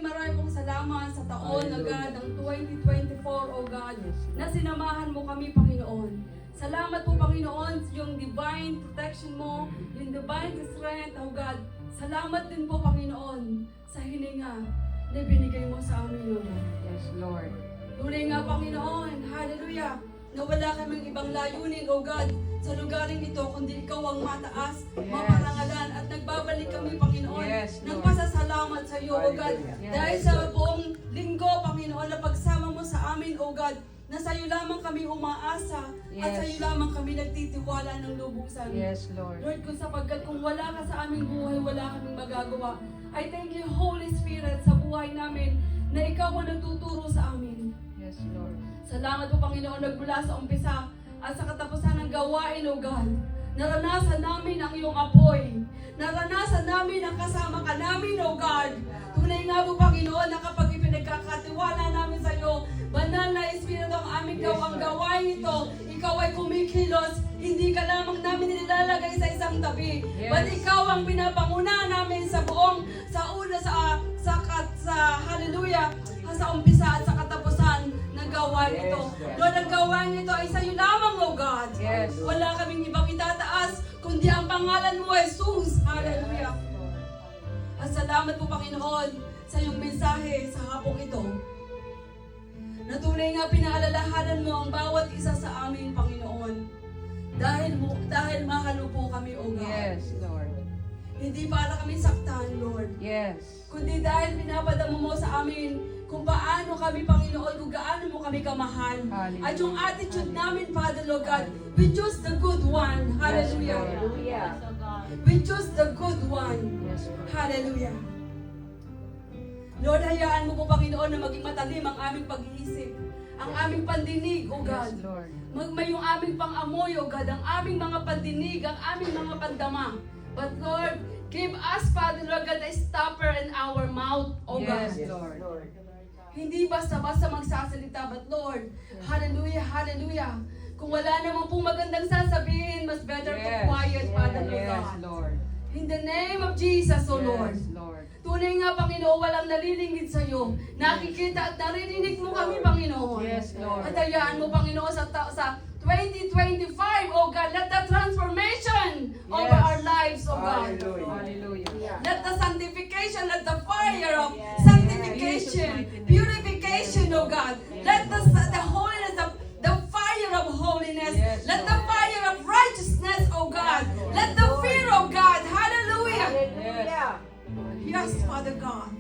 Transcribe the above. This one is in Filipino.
maraming pong salamat sa taon na God, ng 2024, O God, na sinamahan mo kami, Panginoon. Salamat po, Panginoon, yung divine protection mo, yung divine strength, O God. Salamat din po, Panginoon, sa hininga na binigay mo sa amin, O God. Yes, Lord. Tunay nga, Panginoon, hallelujah, na wala kaming ibang layunin, O God, sa lugaring ito, kundi ikaw ang mataas, maparangalan, at nagbabalik kami, Panginoon, ng pasasalamat sa iyo, O God. Dahil sa buong linggo, Panginoon, na pagsama mo sa amin, O God, na sa iyo lamang kami umaasa, at sa iyo lamang kami nagtitiwala ng lubusan. Yes, Lord. Lord, sapagkat kung wala ka sa aming buhay, wala kaming magagawa. I thank you, Holy Spirit, sa buhay namin, na ikaw ang nagtuturo sa amin. Yes, Lord. Salamat po, Panginoon, nagmula sa umpisa at sa katapusan ng gawain, O God. Naranasan namin ang iyong apoy. Naranasan namin ang kasama ka namin, O God. Tunay nga po, Panginoon, na kapag ipinagkakatiwala namin sa iyo, banal na Espiritu ang aming ang gawain ito, ikaw ay kumikilos, hindi ka lamang namin nilalagay sa isang tabi, but ikaw ang pinapanguna namin sa buong, sa hallelujah, sa umpisa at sa katapusan ng gawain ito. Lord, ang gawain ito ay sa iyo lamang, O God. Wala kaming ibang itataas, kundi ang pangalan mo, Jesus. Hallelujah. At salamat po, Panginoon, sa iyong mensahe sa hapong ito. Na tunay nga pinaalalahanan mo ang bawat isa sa amin, Panginoon. Dahil mahal mo po kami, O God. Yes, Lord. Hindi para kami saktan, Lord. Yes. Kundi dahil pinapadama mo sa amin kung paano kami, Panginoon, kung gaano mo kami kamahal. Hallelujah. At yung attitude namin, Father, Lord God, we choose the good one. Hallelujah. Hallelujah. We choose the good one. Yes, Lord. Hallelujah. Lord, hayaan mo po, Panginoon, na maging matalim ang aming pag-iisip, ang aming pandinig, O God. Yes, Lord. May yung aming pang-amoy, O God, ang aming mga pandinig, ang aming mga pandama. But Lord, give us, Father, Lord God, a stopper in our mouth, O God. Yes, Lord. Hindi basta-basta magsasalita, but Lord, hallelujah, hallelujah. Kung wala naman pong magandang sasabihin, mas better to quiet, Father, Lord Yes, God. Lord. In the name of Jesus, O Lord. Yes, Lord. Tunay nga, Panginoon, walang nalilingid sa iyo. Nakikita at naririnig mo kami, Panginoon. Yes, Lord. At hayaan mo, Panginoon, sa 2025, O God, let the transformation over our lives, O God. Hallelujah. Let the sanctification, let the fire of sanctification, purification, O God. Let the holiness, the fire of holiness, let the fire of righteousness, O God. Let the fear of God, hallelujah. Yes. Yes, Father God.